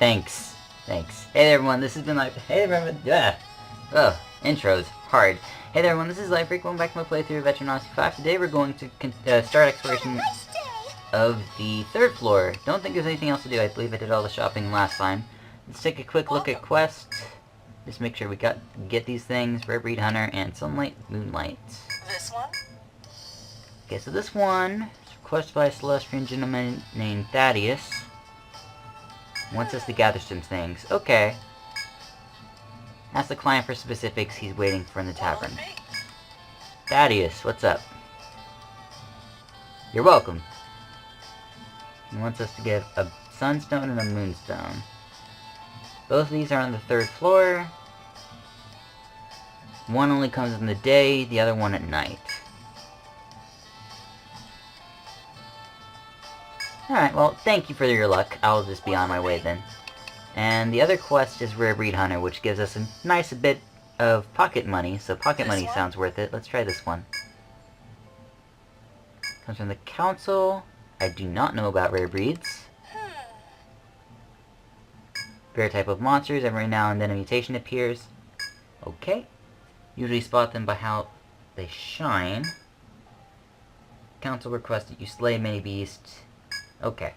Thanks. Thanks. Hey there, everyone, this has been like... Hey there, everyone. Yeah. Ugh. Intro's hard. Hey there, everyone, this is Life Freak. Welcome back to my playthrough of Etrian Odyssey 5. Today we're going to start exploration of the 3rd floor. Don't think there's anything else to do. I believe I did all the shopping last time. Let's take a quick look at quests. Just make sure we get these things. Rare Breed Hunter and Sunlight Moonlight. This one? Okay, so this one is requested by a Celestian gentleman named Thaddeus. Wants us to gather some things. Okay. Ask the client for specifics he's waiting for in the tavern. Thaddeus, what's up? You're welcome. He wants us to get a sunstone and a moonstone. Both of these are on the 3rd floor. One only comes in the day, the other one at night. Alright, well, thank you for your luck. I'll just be on my way then. And the other quest is Rare Breed Hunter, which gives us a nice bit of pocket money. So pocket money sounds worth it. Let's try this one. Comes from the council. I do not know about rare breeds. Rare type of monsters. Every now and then a mutation appears. Okay. Usually spot them by how they shine. Council requests that you slay many beasts. Okay.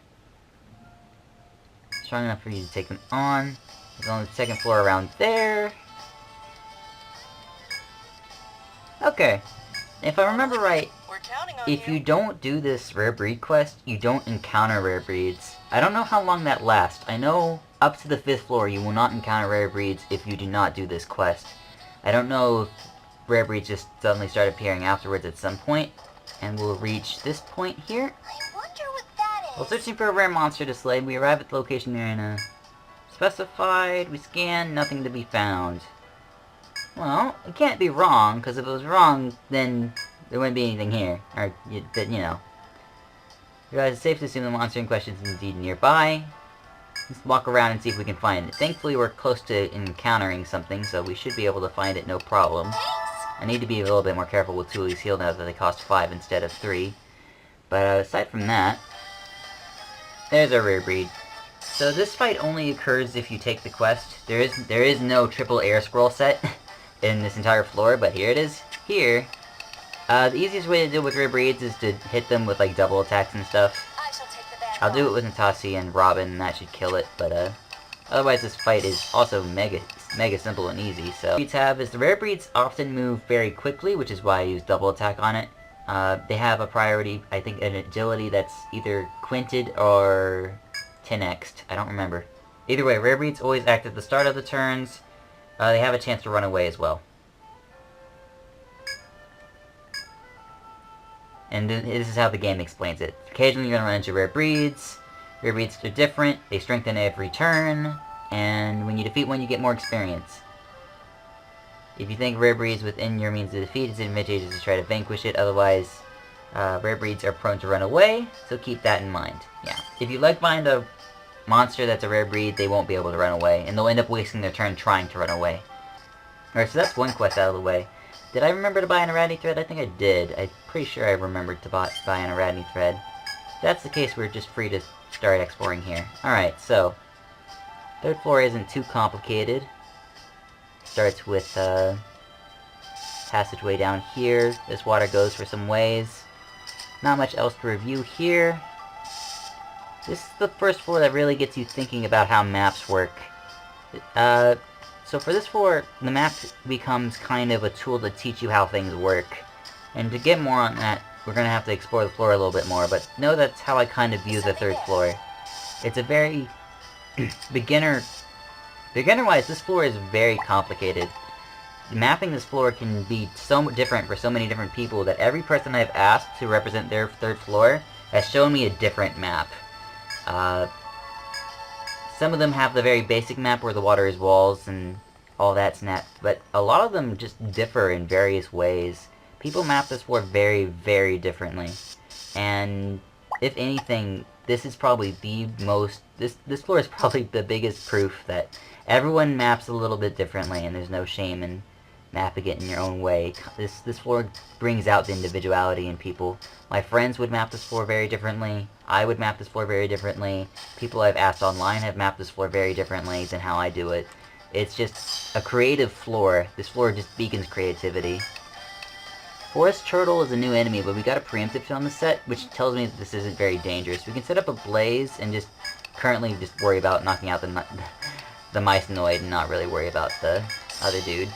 Strong enough for you to take them on. It's on the 2nd floor around there. Okay. If I remember right, if you don't do this rare breed quest, you don't encounter rare breeds. I don't know how long that lasts. I know up to the 5th floor you will not encounter rare breeds if you do not do this quest. I don't know if rare breeds just suddenly start appearing afterwards at some point, and we'll reach this point here. While searching for a rare monster to slay, we arrive at the location near a specified. We scan, nothing to be found. Well, it can't be wrong, because if it was wrong, then there wouldn't be anything here. Or, you know. You guys, it's safe to assume the monster in question is indeed nearby. Let's walk around and see if we can find it. Thankfully, we're close to encountering something, so we should be able to find it no problem. I need to be a little bit more careful with Tuli's Heal now that they cost 5 instead of 3. But aside from that, there's our rare breed. So this fight only occurs if you take the quest. There is no triple air scroll set in this entire floor, but here it is. Here, the easiest way to deal with rare breeds is to hit them with like double attacks and stuff. I'll do it with Natasi and Robin, and that should kill it. But otherwise, this fight is also mega simple and easy. So breeds have is the rare breeds often move very quickly, which is why I use double attack on it. They have a priority, I think, an agility that's either quinted or 10x'd. I don't remember. Either way, rare breeds always act at the start of the turns. They have a chance to run away as well. And this is how the game explains it. Occasionally you're going to run into rare breeds. Rare breeds are different. They strengthen every turn. And when you defeat one, you get more experience. If you think rare breeds within your means of defeat, it's advantageous to try to vanquish it. Otherwise, rare breeds are prone to run away, so keep that in mind. Yeah. If you find a monster that's a rare breed, they won't be able to run away, and they'll end up wasting their turn trying to run away. Alright, so that's one quest out of the way. Did I remember to buy an Aradni thread? I think I did. I'm pretty sure I remembered to buy an Aradni thread. If that's the case, we're just free to start exploring here. Alright, so 3rd floor isn't too complicated. Starts with passageway down here. This water goes for some ways. Not much else to review here. This is the 1st floor that really gets you thinking about how maps work. So for this floor, the map becomes kind of a tool to teach you how things work. And to get more on that, we're going to have to explore the floor a little bit more, but know that's how I kind of view the 3rd floor. It's a very Beginner-wise, this floor is very complicated. Mapping this floor can be so different for so many different people that every person I've asked to represent their 3rd floor has shown me a different map. Some of them have the very basic map where the water is walls and all that snap, but a lot of them just differ in various ways. People map this floor very, very differently. And if anything, this is probably the most... This floor is probably the biggest proof that everyone maps a little bit differently, and there's no shame in mapping it in your own way. This floor brings out the individuality in people. My friends would map this floor very differently. I would map this floor very differently. People I've asked online have mapped this floor very differently than how I do it. It's just a creative floor. This floor just beacons creativity. Forest Turtle is a new enemy, but we got a preemptive on the set, which tells me that this isn't very dangerous. We can set up a blaze and just currently just worry about knocking out the Mycenoid and not really worry about the other dude.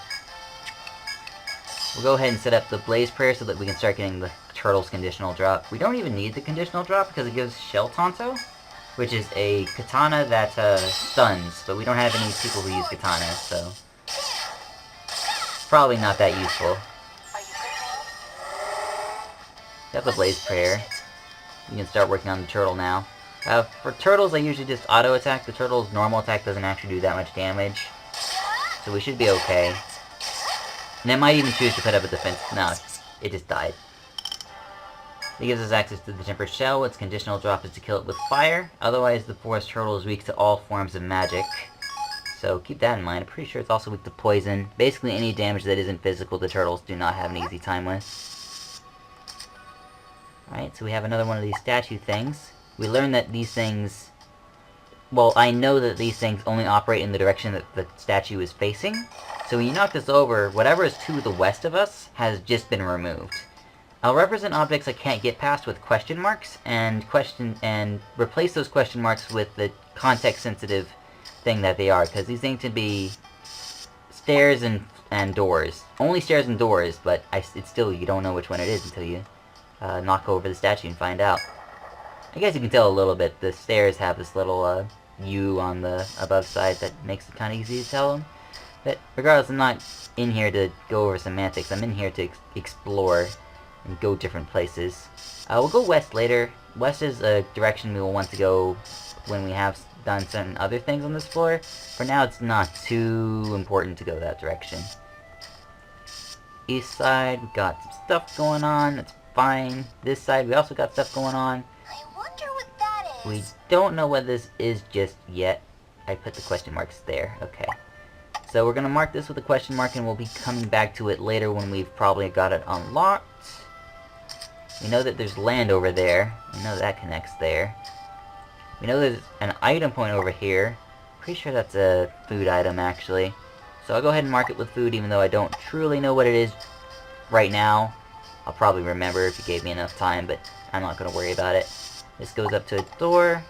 We'll go ahead and set up the Blaze Prayer so that we can start getting the Turtle's conditional drop. We don't even need the conditional drop because it gives Shell Tonto, which is a katana that stuns, but we don't have any people who use katanas, so probably not that useful. Got the Blaze Prayer. You can start working on the turtle now. For turtles, I usually just auto-attack. The turtle's normal attack doesn't actually do that much damage, so we should be okay. And it might even choose to put up a defense. No, it just died. It gives us access to the Tempered Shell. Its conditional drop is to kill it with fire. Otherwise, the Forest Turtle is weak to all forms of magic. So keep that in mind. I'm pretty sure it's also weak to poison. Basically, any damage that isn't physical, the turtles do not have an easy time with. Alright, so we have another one of these statue things. We learned that these things... Well, I know that these things only operate in the direction that the statue is facing. So when you knock this over, whatever is to the west of us has just been removed. I'll represent objects I can't get past with question marks, and replace those question marks with the context-sensitive thing that they are, because these things can be stairs and doors. Only stairs and doors, but it's still, you don't know which one it is until you knock over the statue and find out. I guess you can tell a little bit. The stairs have this little U on the above side that makes it kind of easy to tell them. But regardless, I'm not in here to go over semantics. I'm in here to explore and go different places. We'll go west later. West is a direction we will want to go when we have done certain other things on this floor. For now, it's not too important to go that direction. East side, we got some stuff going on. That's fine. This side, we also got stuff going on. I wonder what that is. We don't know what this is just yet. I put the question marks there. Okay. So we're going to mark this with a question mark, and we'll be coming back to it later when we've probably got it unlocked. We know that there's land over there. We know that connects there. We know there's an item point over here. Pretty sure that's a food item, actually. So I'll go ahead and mark it with food, even though I don't truly know what it is right now. I'll probably remember if you gave me enough time, but I'm not going to worry about it. This goes up to a door.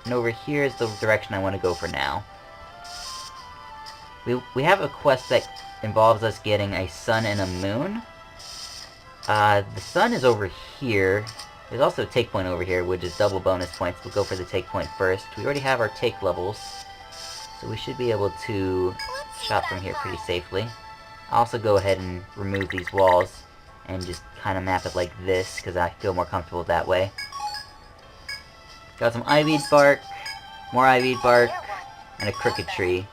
And over here is the direction I want to go for now. We have a quest that involves us getting a sun and a moon. The sun is over here. There's also a take point over here, which is double bonus points. We'll go for the take point first. We already have our take levels, so we should be able to shop from here pretty safely. I'll also go ahead and remove these walls and just kind of map it like this, because I feel more comfortable that way. Got some ivyweed bark, more ivyweed bark, and a crooked tree.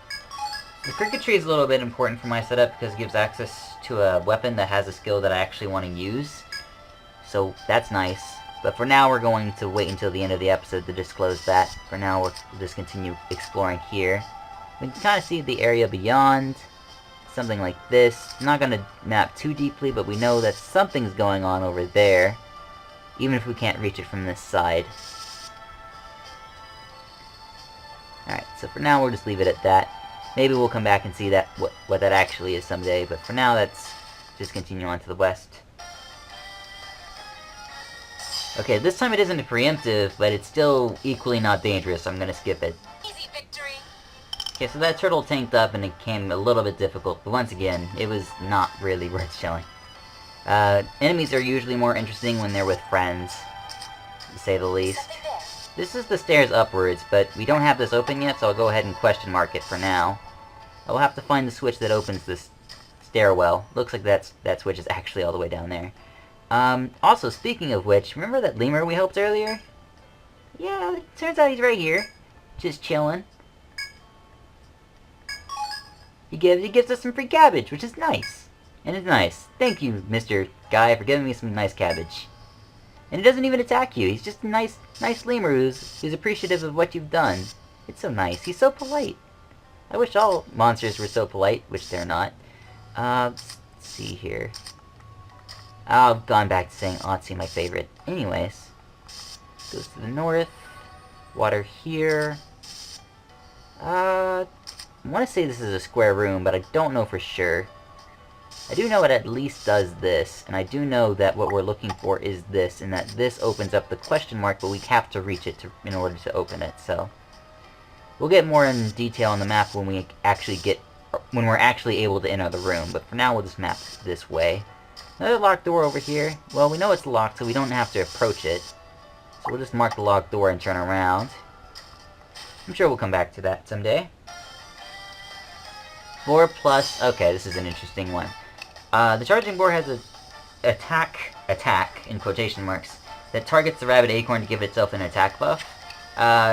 The crooked tree is a little bit important for my setup because it gives access to a weapon that has a skill that I actually want to use. So that's nice. But for now, we're going to wait until the end of the episode to disclose that. For now, we'll just continue exploring here. We can kind of see the area beyond. Something like this. I'm not going to map too deeply, but we know that something's going on over there. Even if we can't reach it from this side. Alright, so for now, we'll just leave it at that. Maybe we'll come back and see that what that actually is someday, but for now, let's just continue on to the west. Okay, this time it isn't a preemptive, but it's still equally not dangerous, so I'm gonna skip it. Easy victory. Okay, so that turtle tanked up and it became a little bit difficult, but once again, it was not really worth showing. Enemies are usually more interesting when they're with friends, to say the least. This is the stairs upwards, but we don't have this open yet, so I'll go ahead and question mark it for now. I'll have to find the switch that opens this stairwell. Looks like that switch is actually all the way down there. Also, speaking of which, remember that lemur we helped earlier? Yeah, it turns out he's right here. Just chilling. He gives us some free cabbage, which is nice. And it's nice. Thank you, Mr. Guy, for giving me some nice cabbage. And he doesn't even attack you. He's just a nice lemur who's appreciative of what you've done. It's so nice. He's so polite. I wish all monsters were so polite, which they're not. Let's see here. I've gone back to saying Odyssey my favorite. Anyways. Goes to the north. Water here. I want to say this is a square room, but I don't know for sure. I do know it at least does this, and I do know that what we're looking for is this, and that this opens up the question mark, but we have to reach it in order to open it, so... We'll get more in detail on the map when we're actually able to enter the room, but for now we'll just map this way. Another locked door over here. Well, we know it's locked, so we don't have to approach it. So we'll just mark the locked door and turn around. I'm sure we'll come back to that someday. 4 plus... Okay, this is an interesting one. The charging boar has a attack, in quotation marks, that targets the rabbit acorn to give itself an attack buff.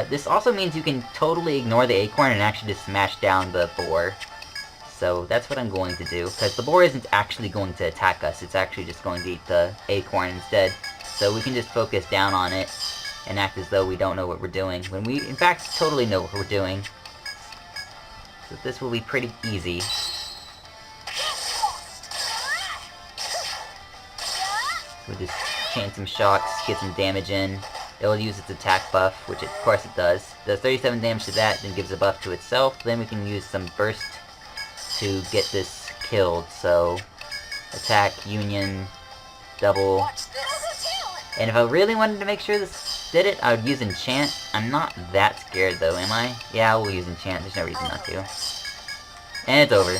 This also means you can totally ignore the acorn and actually just smash down the boar. So that's what I'm going to do, because the boar isn't actually going to attack us, it's actually just going to eat the acorn instead. So we can just focus down on it and act as though we don't know what we're doing, when we in fact totally know what we're doing. So this will be pretty easy. We'll just chain some shocks, get some damage in. It'll use its attack buff, which of course it does. Does 37 damage to that, then gives a buff to itself. Then we can use some burst to get this killed. So, attack, union, double. And if I really wanted to make sure this did it, I would use enchant. I'm not that scared though, am I? Yeah, we'll use enchant. There's no reason not to. And it's over.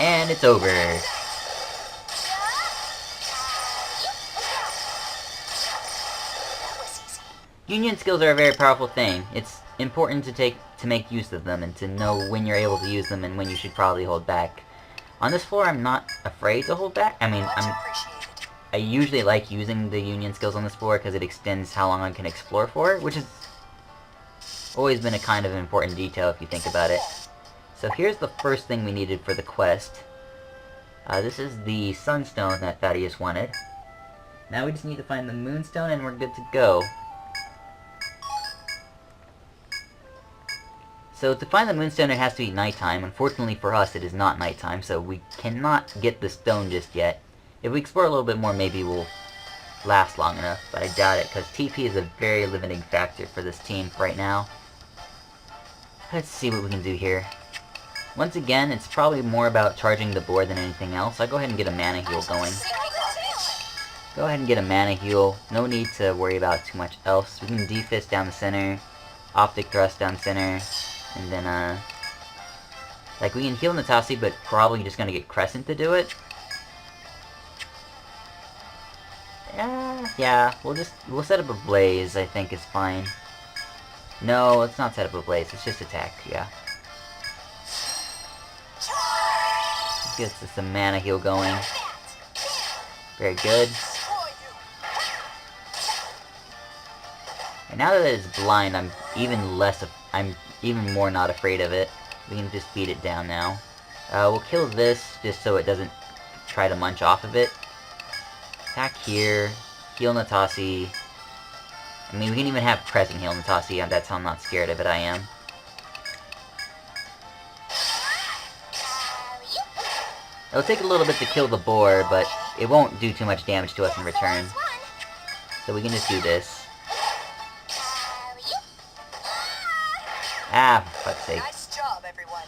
And it's over. Union skills are a very powerful thing. It's important to make use of them and to know when you're able to use them and when you should probably hold back. On this floor, I'm not afraid to hold back. I mean, I usually like using the union skills on this floor because it extends how long I can explore for, which has always been a kind of important detail if you think about it. So here's the first thing we needed for the quest. This is the sunstone that Thaddeus wanted. Now we just need to find the moonstone and we're good to go. So to find the moonstone it has to be nighttime. Unfortunately for us it is not nighttime, so we cannot get the stone just yet. If we explore a little bit more maybe we'll last long enough, but I doubt it because TP is a very limiting factor for this team right now. Let's see what we can do here. Once again, it's probably more about charging the board than anything else. I'll go ahead and get a mana heal going. Go ahead and get a mana heal. No need to worry about too much else. We can D-Fist down the center, Optic Thrust down center, and then, like, we can heal Natassi, but probably just gonna get Crescent to do it. Yeah, we'll set up a Blaze, I think is fine. No, let's not set up a Blaze, it's just attack, yeah. Gets us some mana heal going. Very good. And now that it's blind, I'm even more not afraid of it. We can just beat it down now. We'll kill this just so it doesn't try to munch off of it. Attack here. Heal Natassi. I mean, we can even have pressing heal Natassi. That's how not scared of it I am. It'll take a little bit to kill the boar, but it won't do too much damage to us in return. So we can just do this. Ah, for fuck's sake. Nice job, everyone.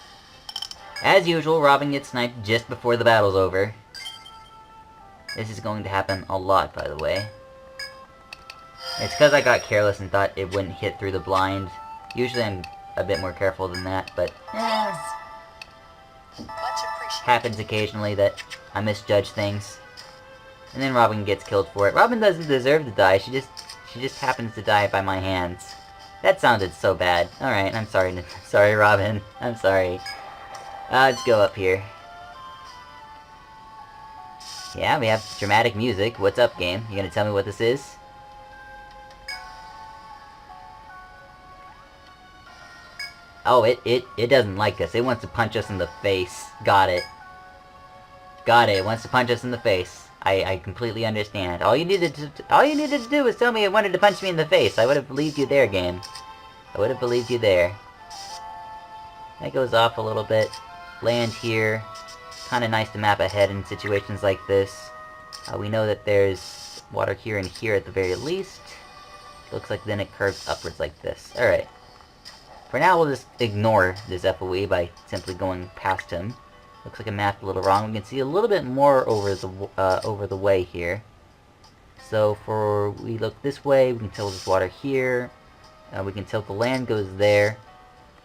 As usual, Robin gets sniped just before the battle's over. This is going to happen a lot, by the way. It's because I got careless and thought it wouldn't hit through the blind. Usually I'm a bit more careful than that, but happens occasionally that I misjudge things. And then Robin gets killed for it. Robin doesn't deserve to die, she just happens to die by my hands. That sounded so bad. Alright, I'm sorry. Sorry, Robin. I'm sorry. Let's go up here. Yeah, we have dramatic music. What's up, game? You gonna tell me what this is? Oh, it doesn't like us. It wants to punch us in the face. Got it. Got it. It wants to punch us in the face. I completely understand. All you needed to do was tell me it wanted to punch me in the face. I would have believed you there, game. I would have believed you there. That goes off a little bit. Land here. Kinda nice to map ahead in situations like this. We know that there's water here and here at the very least. Looks like then it curves upwards like this. Alright. For now, we'll just ignore this FOE by simply going past him. Looks like I mapped a little wrong. We can see a little bit more over the way here. So we look this way, we can tilt this water here. We can tilt the land goes there.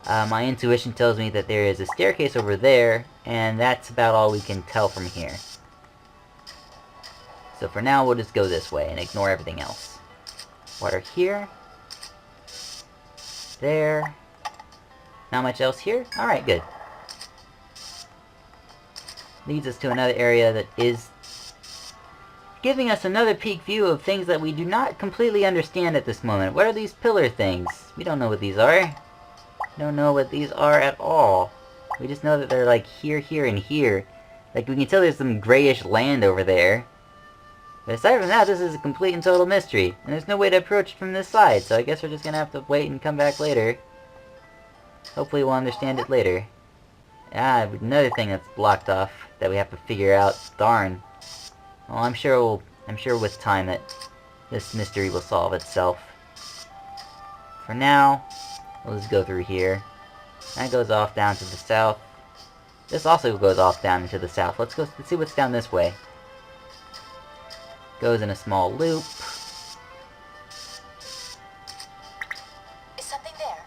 My intuition tells me that there is a staircase over there, and that's about all we can tell from here. So for now, we'll just go this way and ignore everything else. Water here. There. Not much else here? Alright, good. Leads us to another area that is giving us another peek view of things that we do not completely understand at this moment. What are these pillar things? We don't know what these are. Don't know what these are at all. We just know that they're like here, here, and here. Like we can tell there's some grayish land over there. But aside from that, this is a complete and total mystery. And there's no way to approach it from this side, so I guess we're just gonna have to wait and come back later. Hopefully we'll understand it later. Ah, another thing that's blocked off that we have to figure out. Darn. Well, I'm sure with time that this mystery will solve itself. For now, we'll just go through here. That goes off down to the south. This also goes off down into the south. Let's see what's down this way. Goes in a small loop. Is something there?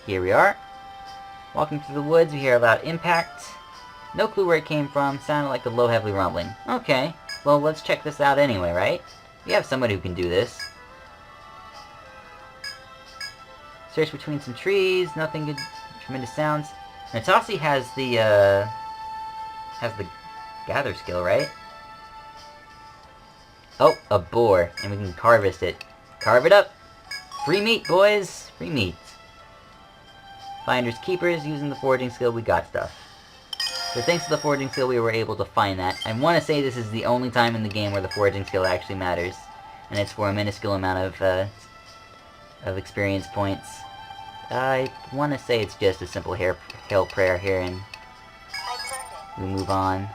Here we are. Walking through the woods, we hear a loud impact. No clue where it came from. Sounded like a low, heavy rumbling. Okay. Well, let's check this out anyway, right? We have somebody who can do this. Search between some trees. Nothing good. Tremendous sounds. Natasi has the gather skill, right? Oh, a boar. And we can harvest it. Carve it up! Free meat, boys! Free meat. Finders keepers, using the foraging skill, we got stuff. So thanks to the foraging skill, we were able to find that. I want to say this is the only time in the game where the foraging skill actually matters. And it's for a minuscule amount of experience points. I want to say it's just a simple hail prayer here, and we move on.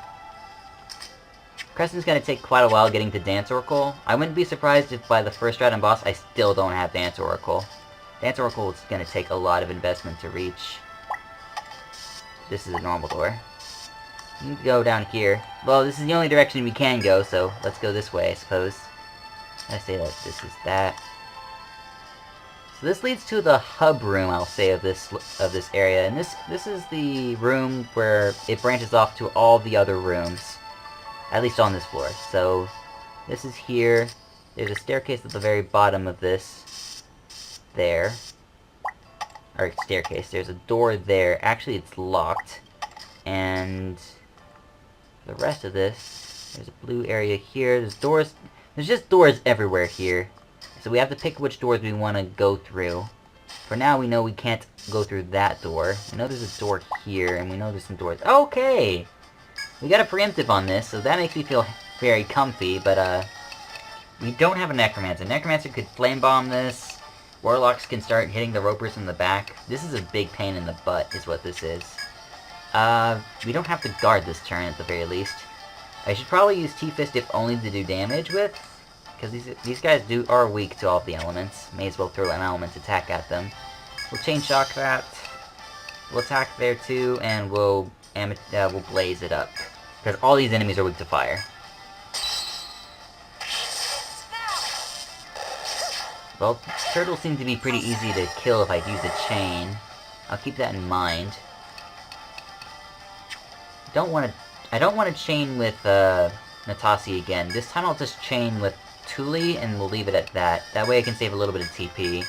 Crescent's gonna take quite a while getting to Dance Oracle. I wouldn't be surprised if by the first round boss I still don't have Dance Oracle. Dance Oracle is gonna take a lot of investment to reach. This is a normal door. You can go down here. Well, this is the only direction we can go, so let's go this way, I suppose. I say that this is that. So this leads to the hub room, I'll say, of this area, and this is the room where it branches off to all the other rooms. At least on this floor. So, this is here. There's a staircase at the very bottom of this. There. Or, staircase. There's a door there. Actually, it's locked. And the rest of this, there's a blue area here. There's doors. There's just doors everywhere here. So we have to pick which doors we want to go through. For now, we know we can't go through that door. We know there's a door here, and we know there's some doors. Okay! We got a preemptive on this, so that makes me feel very comfy, but, we don't have a Necromancer. Necromancer could flame bomb this. Warlocks can start hitting the ropers in the back. This is a big pain in the butt, is what this is. We don't have to guard this turn, at the very least. I should probably use T-Fist if only to do damage with, because these guys are weak to all of the elements. May as well throw an element attack at them. We'll Chain Shock that. We'll attack there, too, and we'll blaze it up. Because all these enemies are weak to fire. Well, turtles seem to be pretty easy to kill if I use a chain. I'll keep that in mind. I don't want to chain with Natasi again. This time I'll just chain with Thule, and we'll leave it at that. That way I can save a little bit of TP.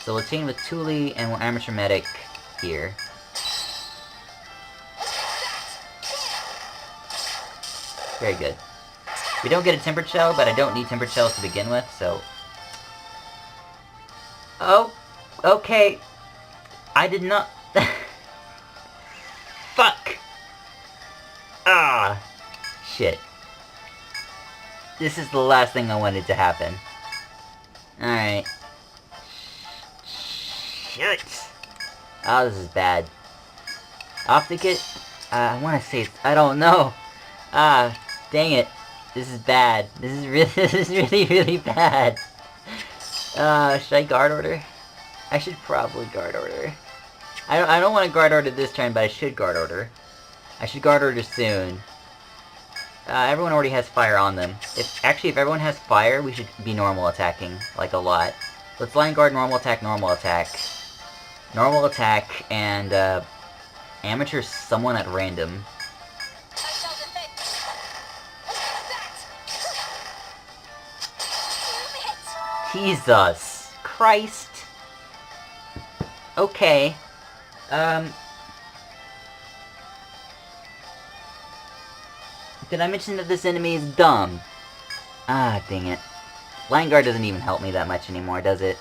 So we'll chain with Thule, and we'll Amateur Medic here. Very good. We don't get a Tempered Shell, but I don't need Tempered Shells to begin with, so... Oh, okay. I did not... Fuck! Ah! Shit. This is the last thing I wanted to happen. Alright. Shit! Oh, this is bad. Opticate? I want to say I don't know. Ah, dang it. This is bad. This is really, really bad. Should I guard order? I should probably guard order. I don't want to guard order this turn, but I should guard order. I should guard order soon. Everyone already has fire on them. If everyone has fire, we should be normal attacking, like a lot. Let's line guard, normal attack, and amateur someone at random. Jesus Christ. Okay. Did I mention that this enemy is dumb? Ah, dang it. Line guard doesn't even help me that much anymore, does it?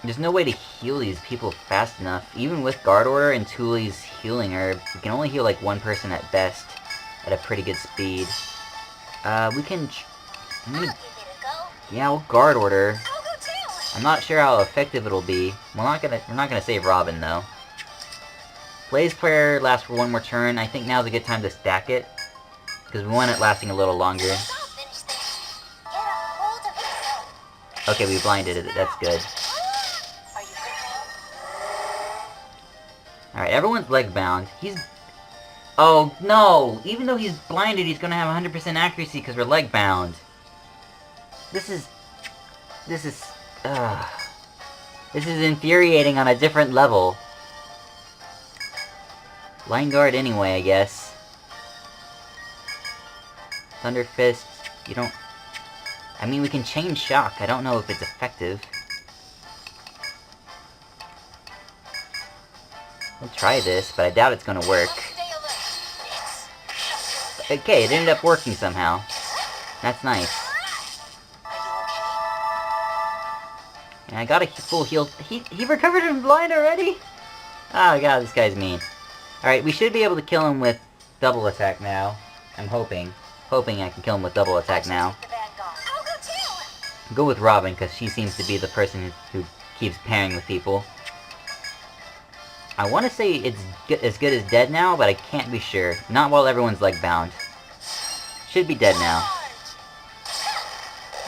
There's no way to heal these people fast enough. Even with guard order and Thule's healing herb, we can only heal like one person at best at a pretty good speed. We can... Yeah, we'll guard order. I'm not sure how effective it'll be. We're not gonna save Robin though. Blaze Prayer lasts for one more turn. I think now's a good time to stack it, because we want it lasting a little longer. Okay, we blinded it. That's good. Alright, everyone's leg bound. He's... Oh, no! Even though he's blinded, he's gonna have 100% accuracy because we're leg bound. This is infuriating on a different level. Line guard anyway, I guess. Thunder Fist, you don't... I mean, we can chain shock. I don't know if it's effective. We'll try this, but I doubt it's gonna work. Okay, it ended up working somehow. That's nice. And I got a full heal. He recovered from blind already? Oh god, this guy's mean. Alright, we should be able to kill him with double attack now. I'm hoping. Hoping I can kill him with double attack now. Go with Robin, because she seems to be the person who keeps pairing with people. I want to say it's as good as dead now, but I can't be sure. Not while everyone's leg bound. Should be dead now.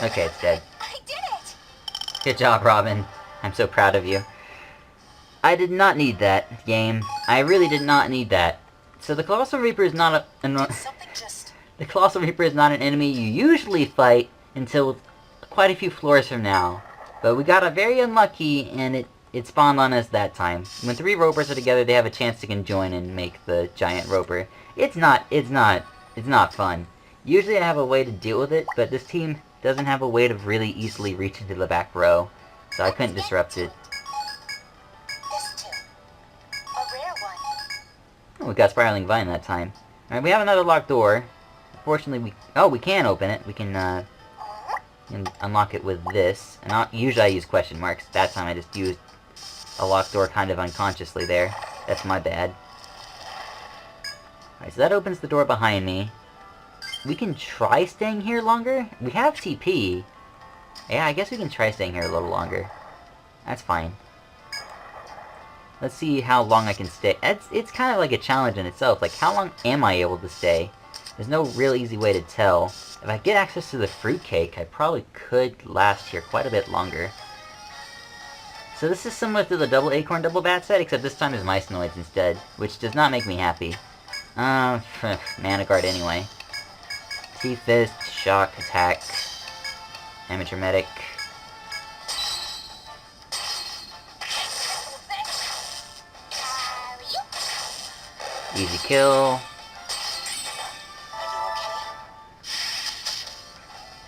Okay, it's dead. Good job, Robin. I'm so proud of you. I did not need that, game. I really did not need that. So the Colossal Reaper is not the Colossal Reaper is not an enemy you usually fight until quite a few floors from now. But we got very unlucky, and it spawned on us that time. When 3 ropers are together, they have a chance to conjoin and make the giant roper. It's not fun. Usually I have a way to deal with it, but this team doesn't have a way to really easily reach into the back row, so I couldn't disrupt it. Oh, we got Spiraling Vine that time. Alright, we have another locked door. Unfortunately, we can open it. We can unlock it with this. And usually I use question marks. That time I just used a locked door kind of unconsciously there. That's my bad. Alright, so that opens the door behind me. We can try staying here longer. We have TP. Yeah, I guess we can try staying here a little longer. That's fine. Let's see how long I can stay. It's kind of like a challenge in itself. Like, how long am I able to stay? There's no real easy way to tell. If I get access to the fruitcake, I probably could last here quite a bit longer. So this is similar to the double acorn, double bat set, except this time there's mice noids instead, which does not make me happy. Mana guard anyway. T-Fist, shock, attack, amateur medic. Easy kill.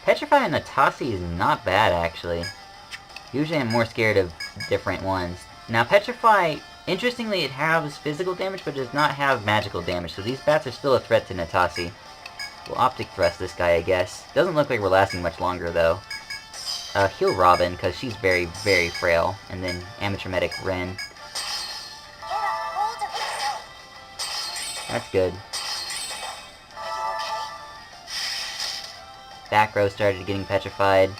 Petrify and Natassi is not bad, actually. Usually I'm more scared of different ones. Now, Petrify, interestingly, it has physical damage, but does not have magical damage, so these bats are still a threat to Natassi. We'll Optic Thrust this guy, I guess. Doesn't look like we're lasting much longer, though. Heal Robin, because she's very, very frail. And then Amateur Medic Ren. That's good. Back row started getting petrified.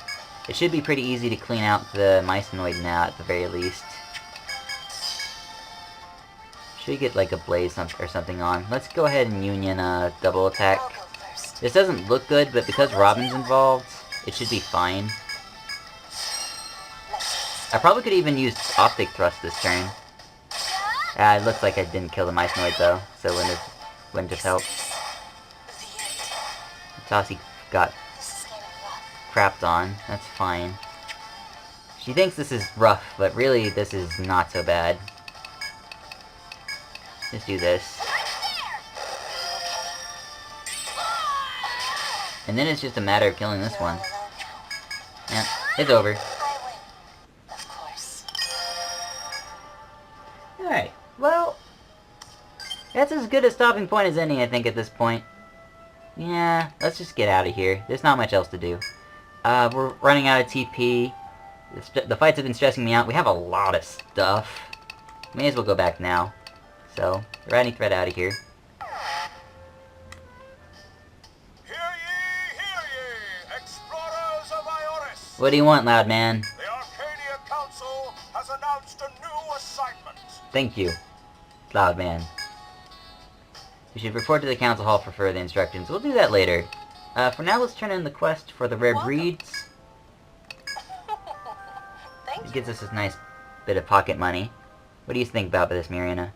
It should be pretty easy to clean out the Mycenoid now, at the very least. Should get like a blaze or something on. Let's go ahead and union double attack. I'll go first. This doesn't look good, but because Robin's involved, it should be fine. I probably could even use Optic Thrust this turn. It looks like I didn't kill the Mycenoid though, so wouldn't have helped. Tassi got This is getting rough. crapped on. That's fine. She thinks this is rough, but really this is not so bad. Just do this. And then it's just a matter of killing this one. Yeah, it's over. I win. Of course. Alright, well... that's as good a stopping point as any, I think, at this point. Yeah, let's just get out of here. There's not much else to do. We're running out of TP. The fights have been stressing me out. We have a lot of stuff. May as well go back now. So, riding thread out of here. Hear ye, explorers of Ioris! What do you want, loud man? The Arcadia Council has announced a new assignment. Thank you, loud man. We should report to the council hall for further instructions. We'll do that later. For now, let's turn in the quest for the rare breeds. Thank It you. gives us this nice bit of pocket money. What do you think about this, Marina?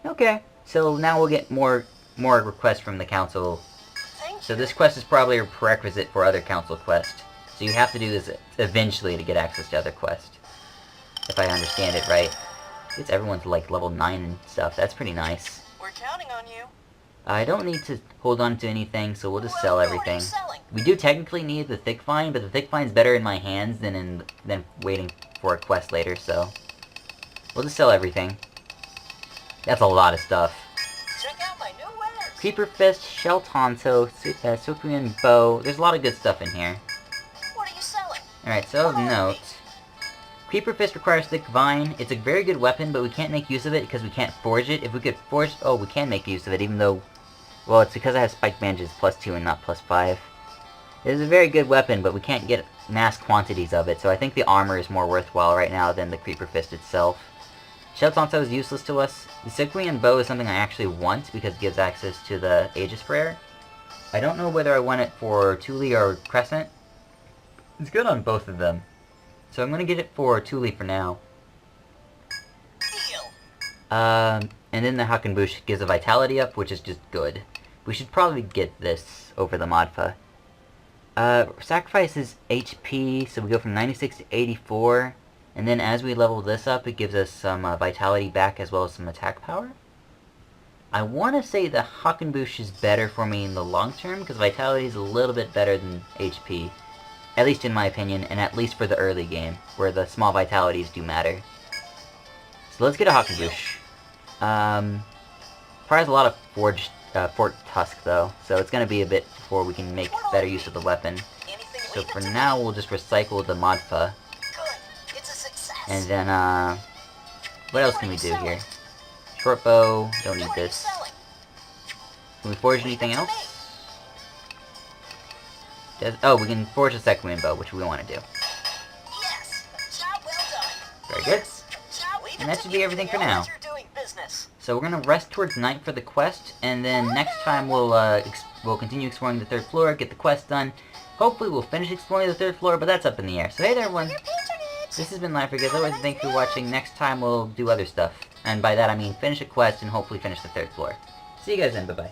Okay, so now we'll get more requests from the council. Thank So you. this quest is probably a prerequisite for other council quests. So you have to do this eventually to get access to other quests. If I understand it right. It's everyone's like level 9 and stuff. That's pretty nice. We're counting on you. I don't need to hold on to anything, so we'll just Well, sell who are you everything. selling? We do technically need the thick vine, but the thick vine's better in my hands than waiting for a quest later, so we'll just sell everything. That's a lot of stuff. Check out my new wares. Creeper Fist, Shell Tonto, Suprian Bow. There's a lot of good stuff in here. What are you selling? Alright, so of note, Creeper Fist requires thick vine. It's a very good weapon, but we can't make use of it because we can't forge it. If we could forge... oh, we can make use of it, even though... well, it's because I have spike bandages +2 and not +5. It is a very good weapon, but we can't get mass quantities of it, so I think the armor is more worthwhile right now than the Creeper Fist itself. Shell Tonto is useless to us. The Cyprian Bow is something I actually want because it gives access to the Aegis Prayer. I don't know whether I want it for Thule or Crescent. It's good on both of them. So I'm gonna get it for Thule for now. Deal. And then the Hakenbush gives a Vitality up, which is just good. We should probably get this over the Modfa. Sacrifices HP, so we go from 96 to 84. And then as we level this up, it gives us some Vitality back as well as some attack power. I want to say the Hakenbush is better for me in the long term, because Vitality is a little bit better than HP. At least in my opinion, and at least for the early game, where the small Vitalities do matter. So let's get a Hakenbush. Requires a lot of Fort Tusk though, so it's going to be a bit before we can make better use of the weapon. Anything So leave for it to now, me? we'll just recycle the Modfa. Good. It's a success. And then, what else can we do here? Short bow, don't need What are you this. selling? Can we forge anything else? Oh, we can forge a Sequian bow, which we want to do. Yes. Job well done. Very good. Yes. Job And that should be everything for now. You're doing business. So we're gonna rest towards night for the quest, and then next time we'll continue exploring the 3rd floor, get the quest done. Hopefully we'll finish exploring the 3rd floor, but that's up in the air. So hey there everyone, Your patronage. this has been Life As always, thanks for watching. Next time we'll do other stuff. And by that I mean finish a quest and hopefully finish the 3rd floor. See you guys then, bye bye.